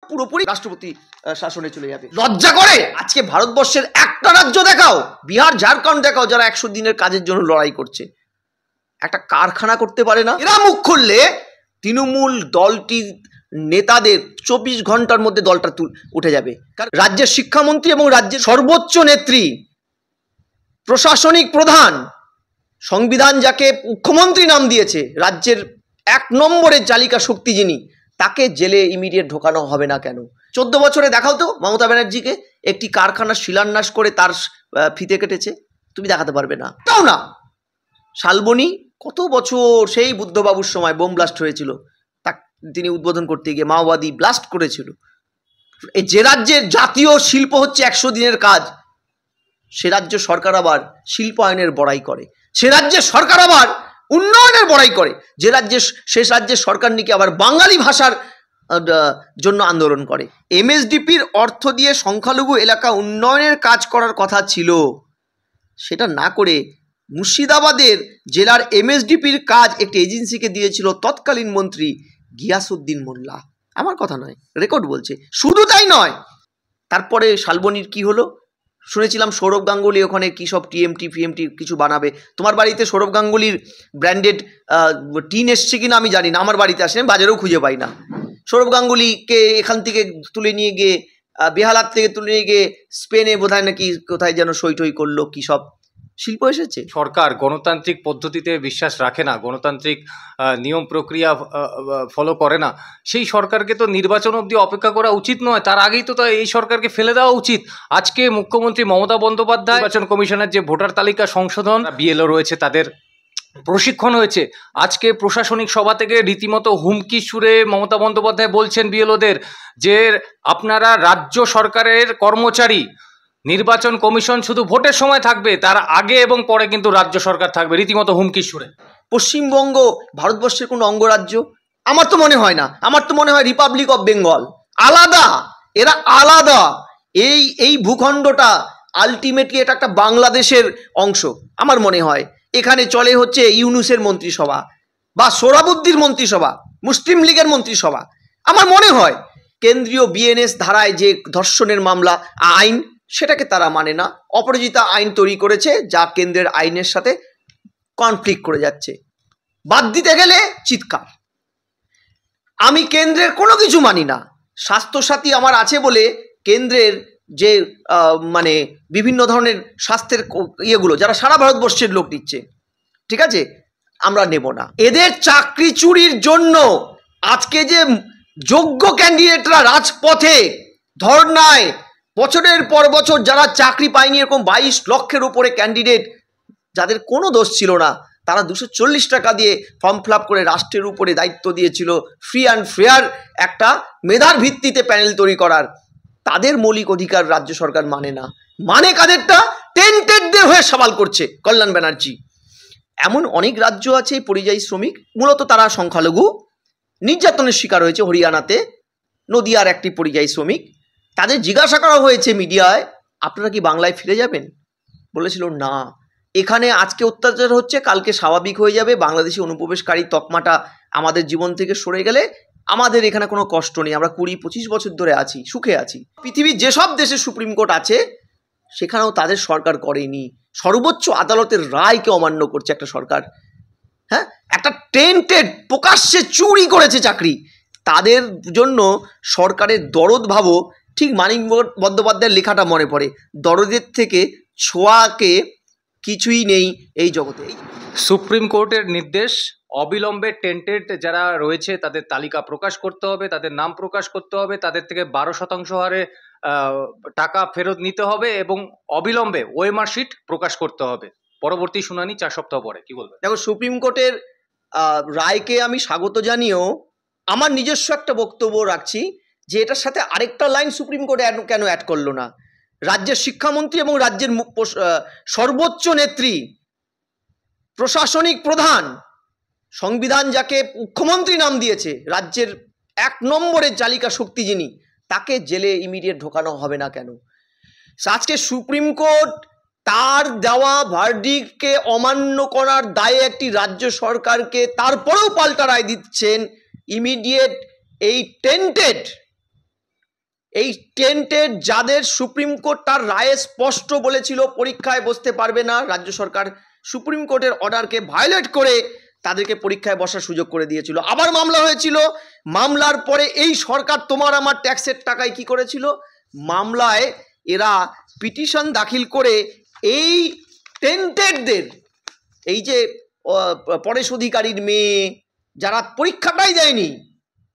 পুরোপুরি রাষ্ট্রপতি শাসনে চলে যাবে। লজ্জা করে আজকে ভারতবর্ষের একটা রাজ্য দেখাও, বিহার ঝাড়খণ্ড দেখাও, যারা 100 দিনের কাজের জন্য লড়াই করছে, একটা কারখানা করতে পারে না। এরা মুখ খুললে তৃণমূল দলটি নেতাদের 24 ঘন্টার মধ্যে দলটা উঠে যাবে। কারণ রাজ্যের শিক্ষামন্ত্রী এবং রাজ্যের সর্বোচ্চ নেত্রী, প্রশাসনিক প্রধান, সংবিধান যাকে মুখ্যমন্ত্রী নাম দিয়েছে, রাজ্যের 1 নম্বরের চালিকা শক্তি যিনি, তাকে জেলে ইমিডিয়েট ঢোকানো হবে না কেন? 14 বছরে দেখাও তো মমতা ব্যানার্জিকে একটি কারখানার শিলান্যাস করে তার ফিতে কেটেছে, তুমি দেখাতে পারবে না। তাও না, শালবনী কত বছর, সেই বুদ্ধবাবুর সময় বোম ব্লাস্ট হয়েছিল, তা তিনি উদ্বোধন করতে গিয়ে মাওবাদী ব্লাস্ট করেছিল। এই যে রাজ্যের জাতীয় শিল্প হচ্ছে 100 দিনের কাজ, সে রাজ্য সরকার আবার শিল্পায়নের বড়াই করে, সে রাজ্যের সরকার আবার উন্নয়নের বড়াই করে, যে রাজ্যের শেষ রাজ্যের সরকার নাকি আবার বাঙালি ভাষার জন্য আন্দোলন করে। এমএসডিপির অর্থ দিয়ে সংখ্যালঘু এলাকা উন্নয়নের কাজ করার কথা ছিল, সেটা না করে মুর্শিদাবাদের জেলার এমএসডিপির কাজ একটি এজেন্সিকে দিয়েছিল তৎকালীন মন্ত্রী গিয়াসউদ্দিন মোল্লা। আমার কথা নয়, রেকর্ড বলছে। শুধু তাই নয়, তারপরে শালবনীর কি হলো শুনেছিলাম, সৌরভ গাঙ্গুলি ওখানে কী সব টিএমটি ফিএমটি কিছু বানাবে। তোমার বাড়িতে সৌরভ গাঙ্গুলির ব্র্যান্ডেড টিন এসছে কিনা আমি জানি না, আমার বাড়িতে আসেন, বাজারেও খুঁজে পাই না। সৌরভ গাঙ্গুলিকে এখান থেকে তুলে নিয়ে গিয়ে, বেহালার থেকে তুলে নিয়ে গিয়ে স্পেনে বোধহয় নাকি কোথায় যেন সই টই করলো, কী সব শিল্প এসেছে। সরকার গণতান্ত্রিক পদ্ধতিতে বিশ্বাস রাখে না, গণতান্ত্রিক নিয়ম প্রক্রিয়া ফলো করে না, সেই সরকারকে তো নির্বাচন অবধি অপেক্ষা করা উচিত নয়, তার আগেই তো এই সরকারকে ফেলে দেওয়া উচিত। আজকে মুখ্যমন্ত্রী মমতা বন্দ্যোপাধ্যায় নির্বাচন কমিশনের যে ভোটার তালিকা সংশোধন, বিএলও রয়েছে তাদের প্রশিক্ষণ হয়েছে, আজকে প্রশাসনিক সভা থেকে রীতিমতো হুমকি সুরে মমতা বন্দ্যোপাধ্যায় বলছেন বিএলওদের যে আপনারা রাজ্য সরকারের কর্মচারী, নির্বাচন কমিশন শুধু ভোটের সময় থাকবে, তার আগে এবং পরে কিন্তু রাজ্য সরকার থাকবে, রীতিমতো হুমকি সুরে। পশ্চিমবঙ্গ ভারতবর্ষের কোনো অঙ্গরাজ্য? আমার তো মনে হয় না। আমার তো মনে হয় রিপাবলিক অফ বেঙ্গল আলাদা, এরা আলাদা। এই ভূখণ্ডটা আলটিমেটলি এটা একটা বাংলাদেশের অংশ আমার মনে হয়। এখানে চলে হচ্ছে ইউনুসের মন্ত্রিসভা বা সোহরাবুদ্দির মন্ত্রিসভা, মুসলিম লীগের মন্ত্রিসভা। আমার মনে হয় কেন্দ্রীয় বিএনএস ধারায় যে ধর্ষণের মামলা আইন, সেটাকে তারা মানে না। অপরাজিতা আইন তৈরি করেছে যা কেন্দ্রের আইনের সাথে কনফ্লিক্ট করে যাচ্ছে। বাদ দিতে গেলে চিৎকার। আমি কেন্দ্রের কোনো কিছু মানি না। স্বাস্থ্যসাথী আমার আছে বলে কেন্দ্রের যে মানে বিভিন্ন ধরনের স্বাস্থ্যের ইয়েগুলো যারা সারা ভারতবর্ষের লোক দিচ্ছে, ঠিক আছে, আমরা নেব না। এদের চাকরি চুরির জন্য আজকে যে যোগ্য ক্যান্ডিডেটরা রাজপথে ধর্নায়, বছরের পর বছর যারা চাকরি পায়নি, এরকম 22 লক্ষের উপরে ক্যান্ডিডেট যাদের কোনো দোষ ছিল না, তারা 240 টাকা দিয়ে ফর্ম ফিল আপ করে রাষ্ট্রের উপরে দায়িত্ব দিয়েছিল ফ্রি অ্যান্ড ফেয়ার একটা মেধার ভিত্তিতে প্যানেল তৈরি করার। তাদের মৌলিক অধিকার রাজ্য সরকার মানে না, মানে কাদেরটা টেন্টেডদের হয়ে সওয়াল করছে কল্যাণ ব্যানার্জি। এমন অনেক রাজ্য আছে পরিযায়ী শ্রমিক, মূলত তারা সংখ্যালঘু, নির্যাতনের শিকার হয়েছে। হরিয়ানাতে নদিয়ার একটি পরিযায়ী শ্রমিক, তাদের জিজ্ঞাসা করা হয়েছে মিডিয়ায়, আপনারা কি বাংলায় ফিরে যাবেন? বলেছিল না, এখানে আজকে অত্যাচার হচ্ছে, কালকে স্বাভাবিক হয়ে যাবে। বাংলাদেশি অনুপ্রবেশকারী তকমাটা আমাদের জীবন থেকে সরে গেলে আমাদের এখানে কোনো কষ্ট নেই, আমরা 20-25 বছর ধরে আছি, সুখে আছি। পৃথিবীর যেসব দেশে সুপ্রিম কোর্ট আছে সেখানেও তাদের সরকার করেনি। সর্বোচ্চ আদালতের রায়কে অমান্য করছে একটা সরকার। হ্যাঁ, একটা টেন্টেড প্রকাশ্যে চুরি করেছে চাকরি, তাদের জন্য সরকারের দরদ ভাবো। ঠিক মানিক বন্দ্যোপাধ্যায়ের লেখাটা মনে পড়ে, দরদের থেকে ছোঁয়াকে কিছুই নেই এই জগতে। সুপ্রিম কোর্টের নির্দেশ, অবিলম্বে টেন্টেড যারা রয়েছে তাদের তালিকা প্রকাশ করতে হবে, তাদের নাম প্রকাশ করতে হবে, তাদের থেকে 12% হারে টাকা ফেরত নিতে হবে এবং অবিলম্বে ওএমআর শিট প্রকাশ করতে হবে। পরবর্তী শুনানি 4 সপ্তাহ পরে। কি বলবেন? দেখো, সুপ্রিম কোর্টের রায়কে আমি স্বাগত জানিয়েও আমার নিজস্ব একটা বক্তব্য রাখছি যে এটার সাথে আরেকটা লাইন সুপ্রিম কোর্ট কেন অ্যাড করলো না? রাজ্যের শিক্ষামন্ত্রী এবং রাজ্যের সর্বোচ্চ নেত্রী, প্রশাসনিক প্রধান, সংবিধান যাকে মুখ্যমন্ত্রী নাম দিয়েছে, রাজ্যের 1 নম্বরের চালিকা শক্তি যিনি, তাকে জেলে ইমিডিয়েট ঢোকানো হবে না কেন? আজকে সুপ্রিম কোর্ট তার দেওয়া ভার্ডিক্টকে অমান্য করার দায়ে একটি রাজ্য সরকারকে তারপরেও পাল্টা রায় দিচ্ছেন, ইমিডিয়েট এই টেন্টেড এই টেন্টেড যাদের সুপ্রিম কোর্ট তার রায়ে স্পষ্ট বলেছিল পরীক্ষায় বসতে পারবে না, রাজ্য সরকার সুপ্রিম কোর্টের অর্ডারকে ভায়োলেট করে তাদেরকে পরীক্ষায় বসার সুযোগ করে দিয়েছিল। আবার মামলা হয়েছিল, মামলার পরে এই সরকার তোমার আমার ট্যাক্সের টাকায় কি করেছিল, মামলায় এরা পিটিশন দাখিল করে এই টেন্টেডদের, এই যে পরেশ অধিকারীর মেয়ে যারা পরীক্ষাটাই দেয়নি,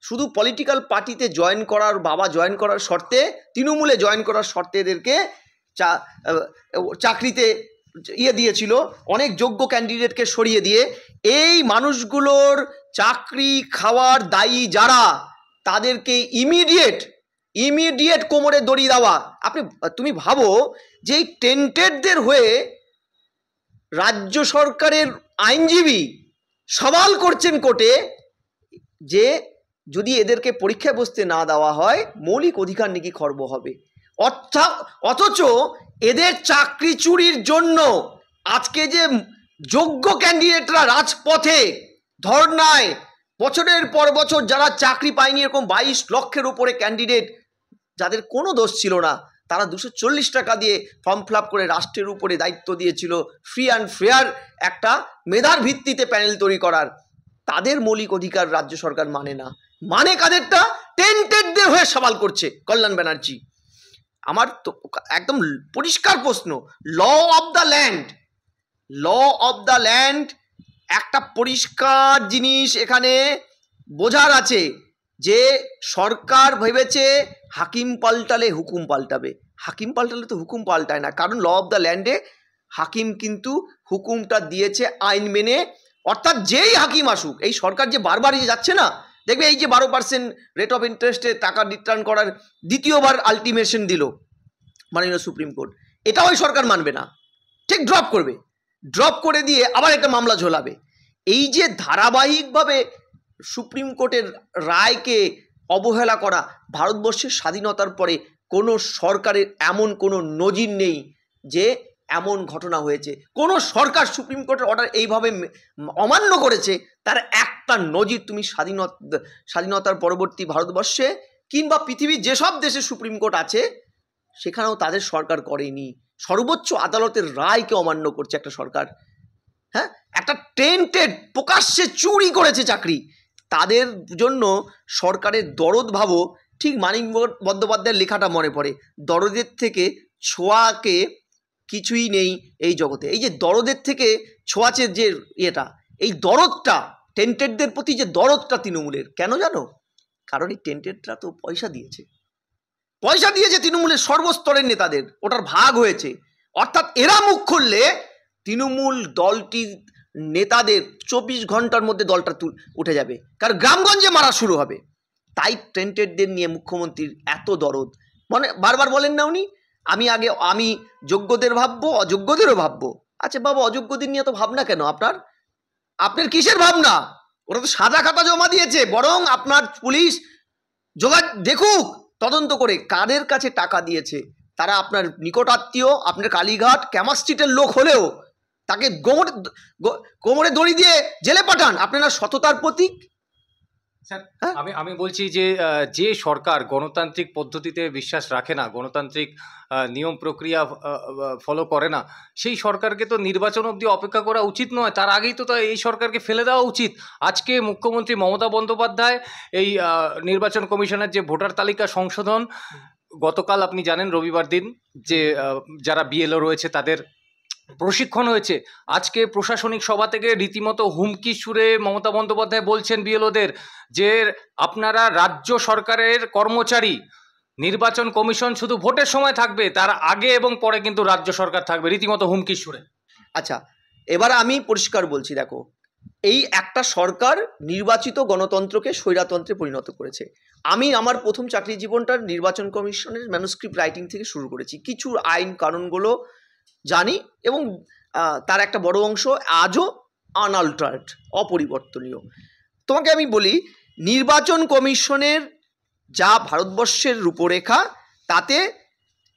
শুধু পলিটিক্যাল পার্টিতে জয়েন করার, বাবা জয়েন করার শর্তে, তৃণমূলে জয়েন করার শর্তে এদেরকে চাকরিতে দিয়েছিল, অনেক যোগ্য ক্যান্ডিডেটকে সরিয়ে দিয়ে। এই মানুষগুলোর চাকরি খাওয়ার দায়ী যারা, তাদেরকে ইমিডিয়েট কোমরে দড়ি দেওয়া। তুমি ভাবো যে এই টেন্টেডদের হয়ে রাজ্য সরকারের আইনজীবী সওয়াল করছেন কোর্টে যে যদি এদেরকে পরীক্ষায় বসতে না দেওয়া হয় মৌলিক অধিকার নাকি খর্ব হবে। অথচ এদের চাকরি চুরির জন্য আজকে যে যোগ্য ক্যান্ডিডেটরা রাজপথে ধর্নায় বছরের পর বছর যারা চাকরি পায়নি, এরকম 22 লক্ষের উপরে ক্যান্ডিডেট যাদের কোনো দোষ ছিল না, তারা 240 টাকা দিয়ে ফর্ম ফিল আপ করে রাষ্ট্রের উপরে দায়িত্ব দিয়েছিল ফ্রি অ্যান্ড ফেয়ার একটা মেধার ভিত্তিতে প্যানেল তৈরি করার। তাদের মৌলিক অধিকার রাজ্য সরকার মানে না, মানে কাদেরটা? টেন্টেডদের হয়ে সওয়াল করছে কল্যাণ ব্যানার্জি। আমার তো একদম পরিষ্কার প্রশ্ন, ল অফ দ্য ল্যান্ড একটা পরিষ্কার জিনিস এখানে বোঝার আছে যে সরকার ভেবেছে হাকিম পাল্টালে হুকুম পাল্টাবে। হাকিম পাল্টালে তো হুকুম পাল্টায় না, কারণ ল অফ দ্য ল্যান্ডে হাকিম কিন্তু হুকুমটা দিয়েছে আইন মেনে। অর্থাৎ যেই হাকিম আসুক, এই সরকার যে বারবার যাচ্ছে না, দেখবে এই যে 12% রেট অফ ইন্টারেস্টে টাকা রিটার্ন করার দ্বিতীয়বার আলটিমেশন দিল মাননীয় সুপ্রিম কোর্ট, এটাও ওই সরকার মানবে না, ঠিক ড্রপ করে দিয়ে আবার একটা মামলা ঝোলাবে। এই যে ধারাবাহিকভাবে সুপ্রিম কোর্টের রায়কে অবহেলা করা, ভারতবর্ষের স্বাধীনতার পরে কোনো সরকারের এমন কোনো নজির নেই যে এমন ঘটনা হয়েছে। কোনো সরকার সুপ্রিম কোর্টের অর্ডার এইভাবে অমান্য করেছে তার একটা নজির তুমি স্বাধীনতার পরবর্তী ভারতবর্ষে কিংবা পৃথিবীর যেসব দেশে সুপ্রিম কোর্ট আছে সেখানেও তাদের সরকার করেনি। সর্বোচ্চ আদালতের রায়কে অমান্য করছে একটা সরকার। হ্যাঁ, একটা টেন্টেড প্রকাশ্যে চুরি করেছে চাকরি, তাদের জন্য সরকারের দরদ ভাবো। ঠিক মানিক বন্দ্যোপাধ্যায়ের লেখাটা মনে পড়ে, দরদের থেকে ছোঁয়াকে কিছুই নেই এই জগতে। এই যে দরদের থেকে ছোঁয়াচের যে ইয়েটা, এই দরদটা টেন্টেডদের প্রতি যে দরদটা তৃণমূলের, কেন জানো? কারণ এই টেন্টেডরা তো পয়সা দিয়েছে তৃণমূলের সর্বস্তরের নেতাদের, ওটার ভাগ হয়েছে। অর্থাৎ এরা মুখ খুললে তৃণমূল দলটির নেতাদের 24 ঘন্টার মধ্যে দলটা উঠে যাবে, কারণ গ্রামগঞ্জে মারা শুরু হবে। তাই টেন্টেডদের নিয়ে মুখ্যমন্ত্রীর এত দরদ। মানে বারবার বলেন না উনি, আমি যোগ্যদের ভাববো, অযোগ্যদেরও ভাববো। আচ্ছা বাবা, অযোগ্যদের নিয়ে তো ভাবনা কেন আপনার কিসের ভাবনা? ওরা তো সাদা খাতা জমা দিয়েছে। বরং আপনার পুলিশ দেখুক, তদন্ত করে কাদের কাছে টাকা দিয়েছে। তারা আপনার নিকট আত্মীয়, আপনার কালীঘাট ক্যামাস স্ট্রিটের লোক হলেও তাকে কোমরে দড়ি দিয়ে জেলে পাঠান। আপনারা সততার প্রতীক। আমি বলছি যে সরকার গণতান্ত্রিক পদ্ধতিতে বিশ্বাস রাখে না, গণতান্ত্রিক নিয়ম প্রক্রিয়া ফলো করে না, সেই সরকারকে তো নির্বাচন অবধি অপেক্ষা করা উচিত নয়, তার আগেই তো এই সরকারকে ফেলে দেওয়া উচিত। আজকে মুখ্যমন্ত্রী মমতা বন্দ্যোপাধ্যায় এই নির্বাচন কমিশনের যে ভোটার তালিকা সংশোধন, গতকাল আপনি জানেন রবিবার দিন যে যারা বিএলও রয়েছে তাদের প্রশিক্ষণ হয়েছে। আজকে প্রশাসনিক সভা থেকে রীতিমতো হুমকি সুরে মমতা বন্দ্যোপাধ্যায় বলছেন বিএলওদের যে আপনারা রাজ্য সরকারের কর্মচারী, নির্বাচন কমিশন শুধু ভোটের সময় থাকবে, তার আগে এবং পরে কিন্তু রাজ্য সরকার থাকবে, রীতিমতো হুমকি সুরে। আচ্ছা, এবার আমি পরিষ্কার বলছি, দেখো এই একটা সরকার নির্বাচিত গণতন্ত্রকে স্বৈরতন্ত্রে পরিণত করেছে। আমি আমার প্রথম চাকরি জীবনটা নির্বাচন কমিশনের ম্যানুস্ক্রিপ্ট রাইটিং থেকে শুরু করেছি। কিছু আইন কানুনগুলো জানি এবং তার একটা বড় অংশ আজও আনঅল্টার্ড, অপরিবর্তনীয়। তোমাকে আমি বলি, নির্বাচন কমিশনের যা ভারতবর্ষের রূপরেখা, তাতে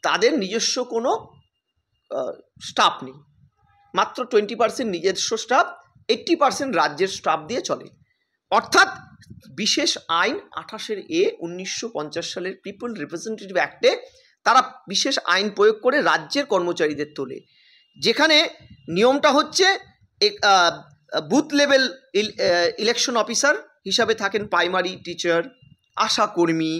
তাদের নিজস্ব কোনো স্টাফ নেই, মাত্র 20% নিজস্ব স্টাফ, 80% রাজ্যের স্টাফ দিয়ে চলে। অর্থাৎ বিশেষ আইন 28A 1950 সালের পিপল রিপ্রেজেন্টেটিভ অ্যাক্টে তারা বিশেষ আইন প্রয়োগ করে রাজ্যের কর্মচারীদের তোলে, যেখানে নিয়মটা হচ্ছে বুথ লেভেল ইলেকশন অফিসার হিসাবে থাকেন প্রাইমারি টিচার, আশা কর্মী,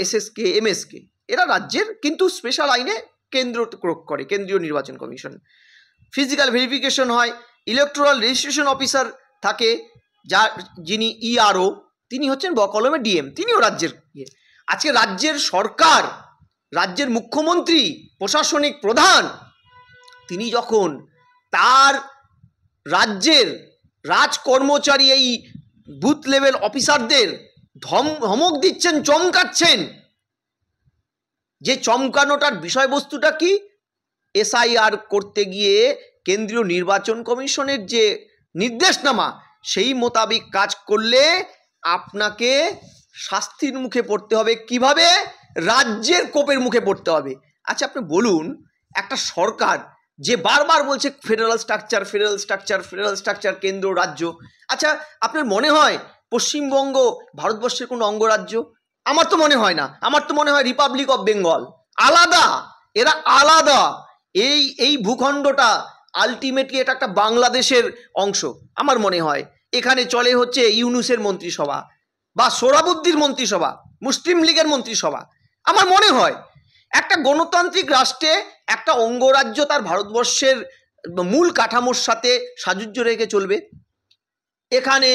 এসএসকে, এমএসকে, এরা রাজ্যের, কিন্তু স্পেশাল আইনে কেন্দ্র প্রয়োগ করে কেন্দ্রীয় নির্বাচন কমিশন। ফিজিক্যাল ভেরিফিকেশন হয়, ইলেকটোরাল রেজিস্ট্রেশন অফিসার থাকে যিনি ইআরও, তিনি হচ্ছেন বকলমে ডিএম, তিনিও রাজ্যের আজকে রাজ্যের সরকার, রাজ্যের মুখ্যমন্ত্রী, প্রশাসনিক প্রধান, তিনি যখন তার রাজ্যের রাজকর্মচারী এই বুথ লেভেল অফিসারদের ধমক দিচ্ছেন, চমকাচ্ছেন, যে চমকানোটার বিষয়বস্তুটা কি, এসআইআর করতে গিয়ে কেন্দ্রীয় নির্বাচন কমিশনের যে নির্দেশনামা সেই মোতাবেক কাজ করলে আপনাকে শাস্তির মুখে পড়তে হবে। কিভাবে? রাজ্যের কোপের মুখে পড়তে হবে। আচ্ছা আপনি বলুন, একটা সরকার যে বারবার বলছে federal structure, federal structure, federal structure, কেন্দ্র রাজ্য, আচ্ছা আপনার মনে হয় পশ্চিমবঙ্গ ভারতবর্ষের কোনো অঙ্গরাজ্য? আমার তো মনে হয় না। আমার তো মনে হয় রিপাবলিক অফ বেঙ্গল। আলাদা, এরা আলাদা। এই ভূখণ্ডটা আলটিমেটলি এটা একটা বাংলাদেশের অংশ আমার মনে হয়। এখানে চলে হচ্ছে ইউনুসের মন্ত্রিসভা বা সোহরাবুদ্দির মন্ত্রিসভা, মুসলিম লীগের মন্ত্রিসভা। আমার মনে হয় একটা গণতান্ত্রিক রাষ্ট্রে একটা অঙ্গরাজ্য তার ভারতবর্ষের মূল কাঠামোর সাথে সাযুজ্য রেখে চলবে। এখানে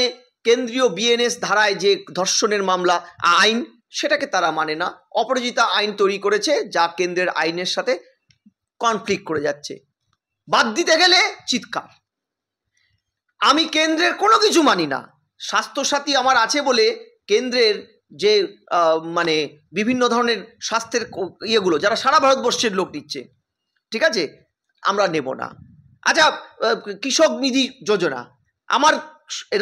কেন্দ্রীয় বিএনএস ধারায় যে ধর্ষণের মামলা আইন, সেটাকে তারা মানে না, অপরাজিতা আইন তৈরি করেছে যা কেন্দ্রের আইনের সাথে কনফ্লিক্ট করে যাচ্ছে। বাদ দিতে গেলে চিৎকার। আমি কেন্দ্রের কোনো কিছু মানি না। স্বাস্থ্যসাথী আমার আছে বলে কেন্দ্রের যে মানে বিভিন্ন ধরনের স্বাস্থ্যের ইয়েগুলো যারা সারা ভারতবর্ষের লোক নিচ্ছে, ঠিক আছে, আমরা নেব না। আচ্ছা কৃষক নিধি যোজনা আমার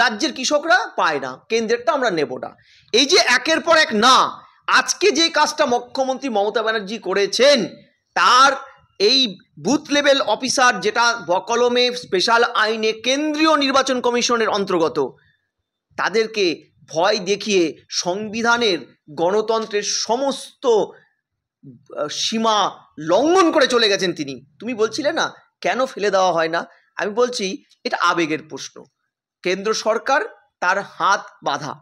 রাজ্যের কৃষকরা পায় না, কেন্দ্রেরটা আমরা নেব না। এই যে একের পর এক না, আজকে যে কাজটা মুখ্যমন্ত্রী মমতা ব্যানার্জি করেছেন, তার এই বুথ লেভেল অফিসার যেটা বকলমে স্পেশাল আইনে কেন্দ্রীয় নির্বাচন কমিশনের অন্তর্গত, তাদেরকে ভয় দেখিয়ে সংবিধানের গণতন্ত্রের সমস্ত সীমা লঙ্ঘন করে চলে গেছেন তিনি। তুমি বলছিলে না কেন ফেলে দেওয়া হয় না, আমি বলছি এটা আবেগের প্রশ্ন। কেন্দ্র সরকার তার হাত বাঁধা।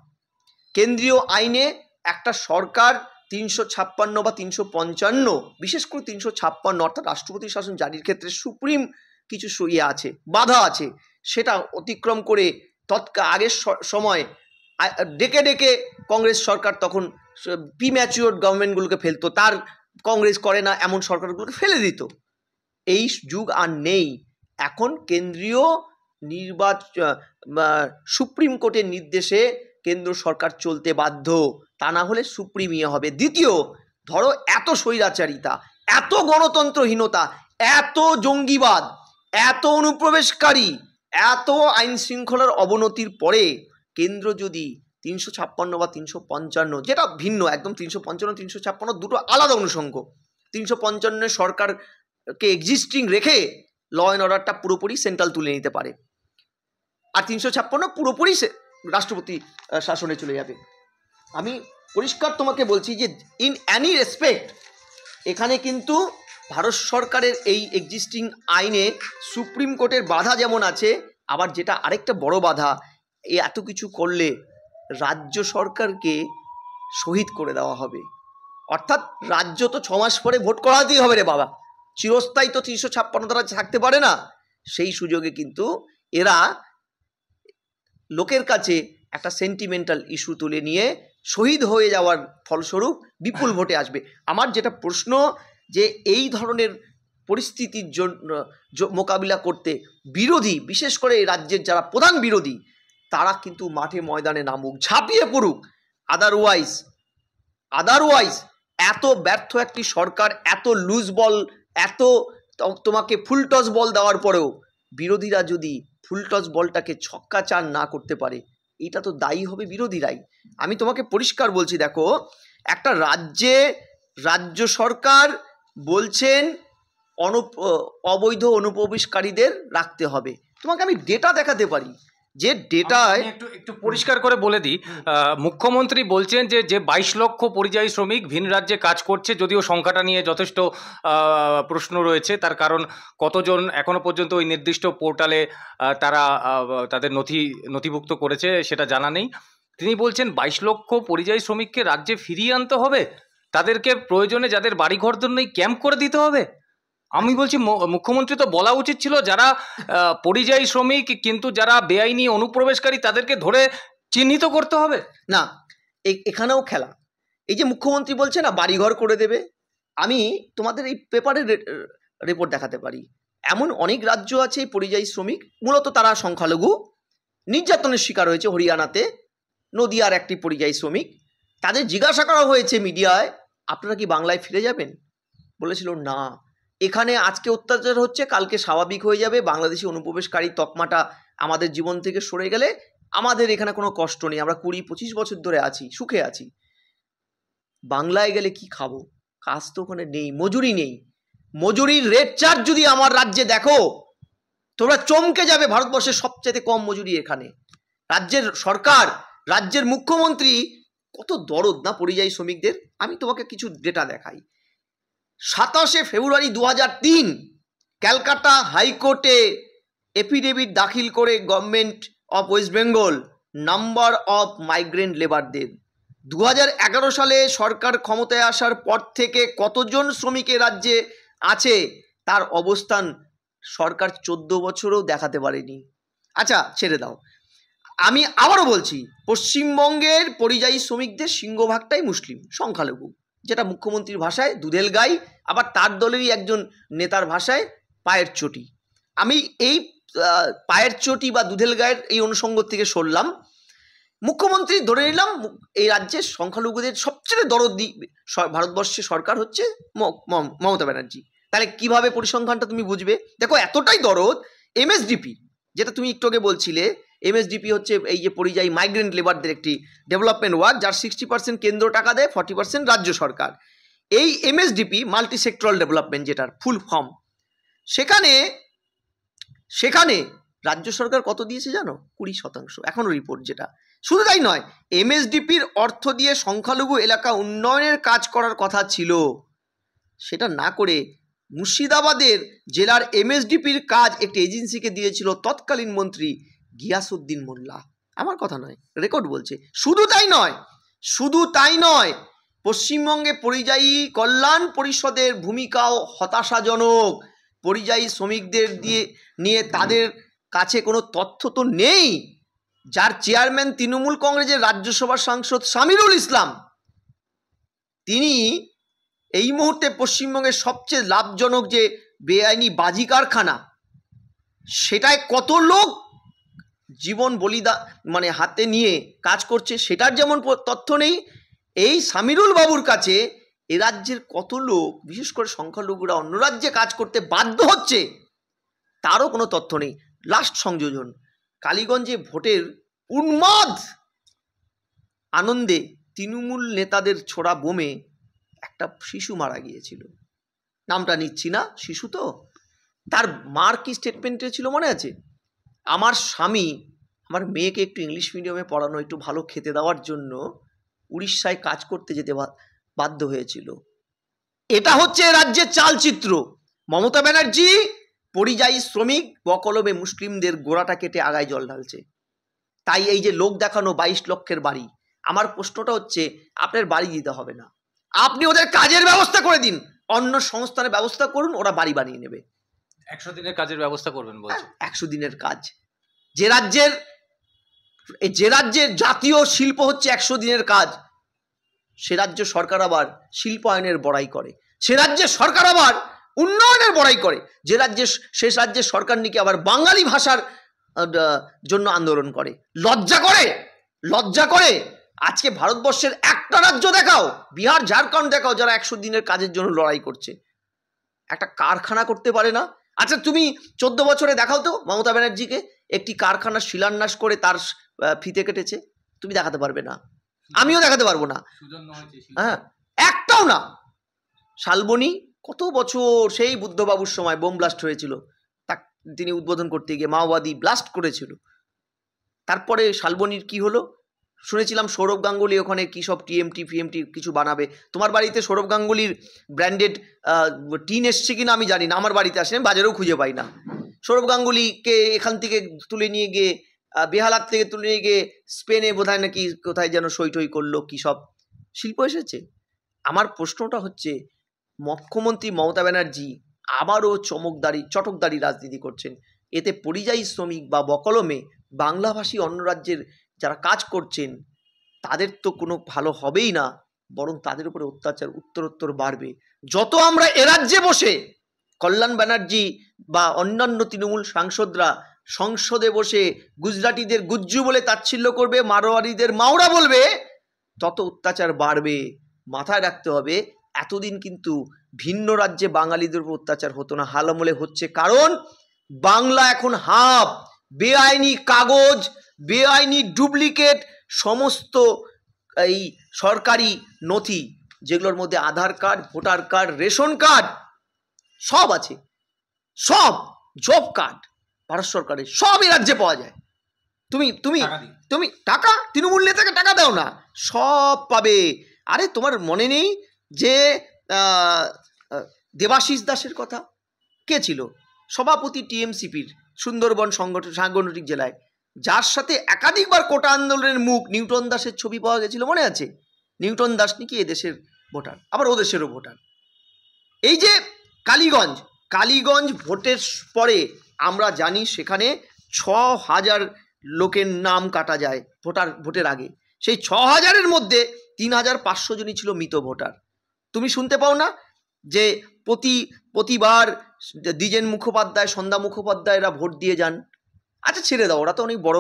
কেন্দ্রীয় আইনে একটা সরকার 356 বা 355, বিশেষ করে 356 অর্থাৎ রাষ্ট্রপতি শাসন জারির ক্ষেত্রে সুপ্রিম কিছু ইয়ে আছে, বাধা আছে, সেটা অতিক্রম করে আগের সময় ডেকে ডেকে কংগ্রেস সরকার তখন প্রিম্যাচিওর গভর্নমেন্টগুলোকে ফেলতো, তার কংগ্রেস করে না এমন সরকারগুলোকে ফেলে দিত। এই যুগ আর নেই। এখন কেন্দ্রীয় সুপ্রিম কোর্টের নির্দেশে কেন্দ্র সরকার চলতে বাধ্য, তা না হলে সুপ্রিম ইয়ে হবে। দ্বিতীয়, ধরো এত স্বৈরাচারিতা, এত গণতন্ত্রহীনতা, এত জঙ্গিবাদ, এত অনুপ্রবেশকারী, এত আইন শৃঙ্খলার অবনতির পরে কেন্দ্র যদি 356 বা 355, যেটা ভিন্ন একদম, 355 356 দুটো আলাদা অনুষঙ্গ। 355 সরকারকে এক্সিস্টিং রেখে ল অ্যান্ড অর্ডারটা পুরোপুরি সেন্ট্রাল তুলে নিতে পারে, আর 356 পুরোপুরি রাষ্ট্রপতি শাসনে চলে যাবে। আমি পরিষ্কার তোমাকে বলছি যে ইন অ্যানি রেসপেক্ট এখানে কিন্তু ভারত সরকারের এই এক্সিস্টিং আইনে সুপ্রিম কোর্টের বাধা যেমন আছে, আবার যেটা আরেকটা বড় বাধা, এই এত কিছু করলে রাজ্য সরকারকে শহীদ করে দেওয়া হবে। অর্থাৎ রাজ্য তো 6 মাস পরে ভোট করাতেই হবে রে বাবা, চিরস্থায়ী তো 356 দ্বারা থাকতে পারে না। সেই সুযোগে কিন্তু এরা লোকের কাছে একটা সেন্টিমেন্টাল ইস্যু তুলে নিয়ে শহীদ হয়ে যাওয়ার ফলস্বরূপ বিপুল ভোটে আসবে। আমার যেটা প্রশ্ন, যে এই ধরনের পরিস্থিতির জন্য মোকাবিলা করতে বিরোধী, বিশেষ করে এই রাজ্যের যারা প্রধান বিরোধী, তারা কিন্তু মাঠে ময়দানে নামুক, ঝাঁপিয়ে পড়ুক। আদারওয়াইজ এত ব্যর্থ একটি সরকার, এত লুজ বল, এত তোমাকে ফুল টস বল দেওয়ার পরেও বিরোধীরা যদি ফুল টস বলটাকে ছক্কা চার না করতে পারে, এটা তো দায়ী হবে বিরোধীরাই। আমি তোমাকে পরিষ্কার বলছি, দেখো একটা রাজ্যে রাজ্য সরকার বলছেন অবৈধ অনুপ্রবেশকারীদের রাখতে হবে। তোমাকে আমি ডেটা দেখাতে পারি, যে ডেটায় আমি একটু পরিষ্কার করে বলে দিই, মুখ্যমন্ত্রী বলছেন যে 22 লক্ষ পরিযায়ী শ্রমিক ভিন রাজ্যে কাজ করছে, যদিও সংখ্যাটা নিয়ে যথেষ্ট প্রশ্ন রয়েছে, তার কারণ কতজন এখনো পর্যন্ত ওই নির্দিষ্ট পোর্টালে তারা তাদের নথিভুক্ত করেছে সেটা জানা নেই। তিনি বলছেন 22 লক্ষ পরিযায়ী শ্রমিককে রাজ্যে ফিরিয়ে আনতে হবে, তাদেরকে প্রয়োজনে যাদের বাড়িঘর নেই ক্যাম্প করে দিতে হবে। আমি বলছি মুখ্যমন্ত্রী তো বলা উচিত ছিল যারা পরিযায়ী শ্রমিক কিন্তু যারা বেআইনি অনুপ্রবেশকারী তাদেরকে ধরে চিহ্নিত করতে হবে। না, এখানেও খেলা। এই যে মুখ্যমন্ত্রী বলছে না বাড়িঘর করে দেবে, আমি তোমাদের এই পেপারের রিপোর্ট দেখাতে পারি। এমন অনেক রাজ্য আছে পরিযায়ী শ্রমিক, মূলত তারা সংখ্যালঘু, নির্যাতনের শিকার হয়েছে। হরিয়ানাতে নদিয়ার একটি পরিযায়ী শ্রমিক, তাদের জিজ্ঞাসা করা হয়েছে মিডিয়ায়, আপনারা কি বাংলায় ফিরে যাবেন? বলেছিল না, এখানে আজকে অত্যাচার হচ্ছে, কালকে স্বাভাবিক হয়ে যাবে, বাংলাদেশি অনুপ্রবেশকারী তকমাটা আমাদের জীবন থেকে সরে গেলে আমাদের এখানে কোনো কষ্ট নেই, আমরা 20-25 বছর ধরে আছি, সুখে আছি। বাংলায় গেলে কি খাবো? কাজ তো ওখানে নেই, মজুরি নেই। মজুরির রেট চার্জ যদি আমার রাজ্যে দেখো তোমরা চমকে যাবে। ভারতবর্ষের সবচেয়ে কম মজুরি এখানে। রাজ্যের সরকার, রাজ্যের মুখ্যমন্ত্রী কত দরদ না পরিযায়ী শ্রমিকদের। আমি তোমাকে কিছু ডেটা দেখাই। 27 ফেব্রুয়ারি 2003 ক্যালকাটা হাইকোর্টে এফিডেভিট দাখিল করে government of West Bengal number of migrant লেবারদের 2011 সালে সরকার ক্ষমতায় আসার পর থেকে কতজন শ্রমিকের রাজ্যে আছে তার অবস্থান সরকার 14 বছরও দেখাতে পারেনি। আচ্ছা ছেড়ে দাও, আমি আবারও বলছি, পশ্চিমবঙ্গের পরিযায়ী শ্রমিকদের সিংহভাগটাই মুসলিম, সংখ্যালঘু, যেটা মুখ্যমন্ত্রীর ভাষায় দুধেল গাই, আবার তার দলেরই একজন নেতার ভাষায় পায়ের চটি। আমি এই পায়ের চটি বা দুধেল গায়ের এই অনুষঙ্গ থেকে সরলাম। মুখ্যমন্ত্রী ধরে নিলাম এই রাজ্যের সংখ্যালঘুদের সবচেয়ে দরদি ভারতবর্ষের সরকার হচ্ছে মমতা ব্যানার্জি। তাহলে কিভাবে পরিসংখ্যানটা তুমি বুঝবে? দেখো এতটাই দরদ, এমএসডিপি যেটা তুমি একটু আগে বলছিলে, এমএসডিপি হচ্ছে এই যে পরিযায়ী মাইগ্রেন্ট লেবারদের একটি ডেভেলপমেন্ট ওয়ার্ক, যার 60% কেন্দ্র টাকা দেয়, 40% রাজ্য সরকার। এই এমএসডিপি মাল্টি সেক্টরাল ডেভেলপমেন্ট, যেটার ফুল ফর্ম, সেখানে রাজ্য সরকার কত দিয়েছে জানো? 20%। এখনো রিপোর্ট যেটা। শুধু তাই নয়, এমএসডিপির অর্থ দিয়ে সংখ্যালঘু এলাকা উন্নয়নের কাজ করার কথা ছিল, সেটা না করে মুর্শিদাবাদের জেলার এমএসডিপির কাজ একটি এজেন্সিকে দিয়েছিল তৎকালীন মন্ত্রী গিয়াসউদ্দিন মোল্লা। আমার কথা নয়, রেকর্ড বলছে। শুধু তাই নয়, পশ্চিমবঙ্গে পরিযায়ী কল্যাণ পরিষদের ভূমিকাও হতাশাজনক। পরিযায়ী শ্রমিকদের নিয়ে তাদের কাছে কোনো তথ্য তো নেই। যার চেয়ারম্যান তৃণমূল কংগ্রেসের রাজ্যসভার সাংসদ সামিরুল ইসলাম, তিনি এই মুহূর্তে পশ্চিমবঙ্গের সবচেয়ে লাভজনক যে বেআইনি বাজি কারখানা, সেটায় কত লোক জীবন বলিদান হাতে নিয়ে কাজ করছে সেটার যেমন তথ্য নেই। এই সামিরুল বাবুর কাছে এ রাজ্যের কত লোক, বিশেষ করে সংখ্যালঘুরা অন্য রাজ্যে কাজ করতে বাধ্য হচ্ছে তারও কোনো তথ্য নেই। লাস্ট সংযোজন, কালীগঞ্জে ভোটের উন্মাদ আনন্দে তৃণমূল নেতাদের ছোড়া বোমে একটা শিশু মারা গিয়েছিল। নামটা নিচ্ছি না, শিশু তো। তার মার কি স্টেটমেন্টে ছিল মনে আছে? আমার স্বামী আমার মেয়েকে একটু ইংলিশ মিডিয়ামে পড়ানো, একটু ভালো খেতে দেওয়ার জন্য উড়িষ্যায় কাজ করতে যেতে বাধ্য হয়েছিল। এটা হচ্ছে রাজ্যের চালচিত্র। মমতা ব্যানার্জি পরিযায়ী শ্রমিক বকলমে মুসলিমদের গোড়াটা কেটে আগায় জল ঢালছে। তাই এই যে লোক দেখানো 22 লক্ষের বাড়ি, আমার প্রশ্নটা হচ্ছে আপনার বাড়ি দিতে হবে না, আপনি ওদের কাজের ব্যবস্থা করে দিন, অন্য সংস্থানের ব্যবস্থা করুন, ওরা বাড়ি বানিয়ে নেবে। 100 দিনের কাজের ব্যবস্থা করবেন বলছে। 100 দিনের কাজ। যে রাজ্যের জাতীয় শিল্প হচ্ছে 100 দিনের কাজ, সে রাজ্য সরকার আবার শিল্পায়নের বড়াই করে, সে রাজ্যের সরকার আবার উন্নয়নের বড়াই করে, শেষ রাজ্যের সরকার নাকি আবার বাঙালি ভাষার জন্য আন্দোলন করে। লজ্জা করে। আজকে ভারতবর্ষের একটা রাজ্য দেখাও, বিহার ঝাড়খণ্ড দেখাও, যারা 100 দিনের কাজের জন্য লড়াই করছে, একটা কারখানা করতে পারে না। আচ্ছা তুমি 14 বছরে দেখাও তো মমতা ব্যানার্জিকে একটি কারখানা শিলান্যাস করে তার ফিতে কেটেছে, তুমি দেখাতে পারবে না, আমিও দেখাতে পারবো না। হ্যাঁ, একটাও না। শালবনী কত বছর, সেই বুদ্ধবাবুর সময় বোম ব্লাস্ট হয়েছিল, তিনি উদ্বোধন করতে গিয়ে মাওবাদী ব্লাস্ট করেছিল, তারপরে শালবনির কি হলো? শুনেছিলাম সৌরভ গাঙ্গুলি ওখানে কী সব টিএমটি ফিএমটি কিছু বানাবে। তোমার বাড়িতে সৌরভ গাঙ্গুলির ব্র্যান্ডেড টিন এসছে কিনা আমি জানি না, আমার বাড়িতে আসে, বাজারেও খুঁজে পাই না। সৌরভ গাঙ্গুলিকে এখান থেকে তুলে নিয়ে গিয়ে বেহালার থেকে তুলে নিয়ে গিয়ে স্পেনে বোধহয় নাকি কোথায় যেন সই টই করলো, কী সব শিল্প এসেছে। আমার প্রশ্নটা হচ্ছে, মুখ্যমন্ত্রী মমতা ব্যানার্জি আবারও চটকদারি রাজনীতি করছেন। এতে পরিযায়ী শ্রমিক বা বকলমে বাংলাভাষী অন্য রাজ্যের যারা কাজ করছেন তাদের তো কোনো ভালো হবেই না, বরং তাদের উপরে অত্যাচার উত্তরোত্তর বাড়বে। যত আমরা এ রাজ্যে বসে কল্যাণ ব্যানার্জি বা অন্যান্য তৃণমূল সাংসদরা সংসদে বসে গুজরাটিদের গুজ্জু বলে তাচ্ছিল্য করবে, মারোয়ারিদের মাওরা বলবে, তত অত্যাচার বাড়বে। মাথায় রাখতে হবে, এতদিন কিন্তু ভিন্ন রাজ্যে বাঙালিদের উপর অত্যাচার হতো না, হাল আমলে হচ্ছে। কারণ বাংলা এখন হাফ, বেআইনি কাগজ, বেআইনি ডুপ্লিকেট সমস্ত এই সরকারি নথি, যেগুলোর মধ্যে Aadhaar card, voter card, ration card সব আছে, সব জব কার্ড ভারত সরকারের সব এই রাজ্যে পাওয়া যায়। তুমি তুমি তুমি টাকা তৃণমূল নেতাকে টাকা দাও না, সব পাবে। আরে তোমার মনে নেই যে দেবাশিস দাসের কথা? কে ছিল সভাপতি টিএমসিপির সুন্দরবন সাংগঠনিক জেলায়, যার সাথে একাধিকবার কোটা আন্দোলনের মুখ নিউটন দাসের ছবি পাওয়া গেছিল, মনে আছে? নিউটন দাস নাকি এদেশের ভোটার, আবার ও দেশেরও ভোটার। এই যে কালীগঞ্জ ভোটের পরে আমরা জানি সেখানে ৬,০০০ লোকের নাম কাটা যায় ভোটের আগে। সেই ৬,০০০-এর মধ্যে ৩,৫০০ জনই ছিল মৃত ভোটার। তুমি শুনতে পাও না যে প্রতিবার দ্বিজেন মুখোপাধ্যায়, সন্ধ্যা মুখোপাধ্যায়রা ভোট দিয়ে যান? আচ্ছা ছেড়ে দাও, ওরা তো অনেক বড়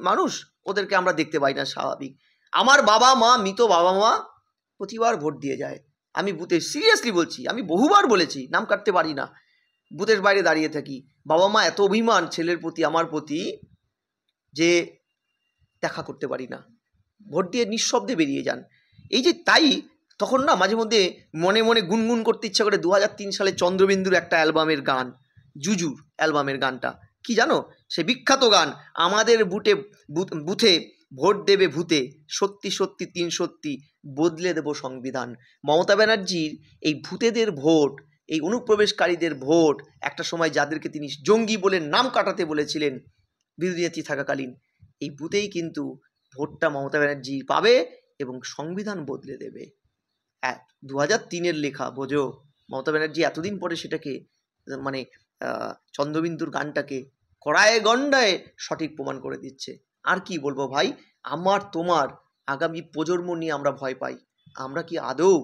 মানুষ, ওদেরকে আমরা দেখতে পাই না, স্বাভাবিক। আমার বাবা মা, মৃত বাবা মা প্রতিবার ভোট দিয়ে যায়। আমি বুথে সিরিয়াসলি বলছি, আমি বহুবার বলেছি, নাম কাটতে পারি না, বুথের বাইরে দাঁড়িয়ে থাকি। বাবা মা এত অভিমান ছেলের প্রতি, আমার প্রতি, যে দেখা করতে পারি না, ভোট দিয়ে নিঃশব্দে বেরিয়ে যান। এই যে তাই তখন না মাঝে মধ্যে মনে মনে গুনগুন করতে ইচ্ছা করে 2003 সালে চন্দ্রবিন্দুর একটা অ্যালবামের গান, জুজুর অ্যালবামের গানটা কি জানো? সে বিখ্যাত গান, আমাদের বুথে ভোট দেবে ভূতে, সত্যি সত্যি 3 সত্যি, বদলে দেব সংবিধান। মমতা ব্যানার্জির এই ভূতেদের ভোট, এই অনুপ্রবেশকারীদের ভোট, একটা সময় যাদেরকে তিনি জঙ্গি বলে নাম কাটাতে বলেছিলেন বিরোধী নেত্রী থাকাকালীন, এই বুথেই কিন্তু ভোটটা মমতা ব্যানার্জি পাবে এবং সংবিধান বদলে দেবে। 2003-এর লেখা, বোঝো? মমতা ব্যানার্জি এতদিন পরে সেটাকে মানে চন্দ্রবিন্দুর গানটাকে কড়ায় গন্ডায় সঠিক প্রমাণ করে দিচ্ছে। আর কি বলবো ভাই, আমার তোমার আগামী প্রজন্ম নিয়ে আমরা ভয় পাই। আমরা কি আদৌ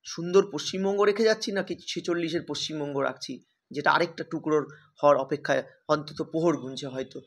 সুন্দর পশ্চিমবঙ্গ রেখে যাচ্ছি, নাকি 46-এর পশ্চিমবঙ্গ রাখছি, যেটা আরেকটা টুকরোর হওয়ার অপেক্ষায় অন্তত প্রহর গুনছে হয়তো।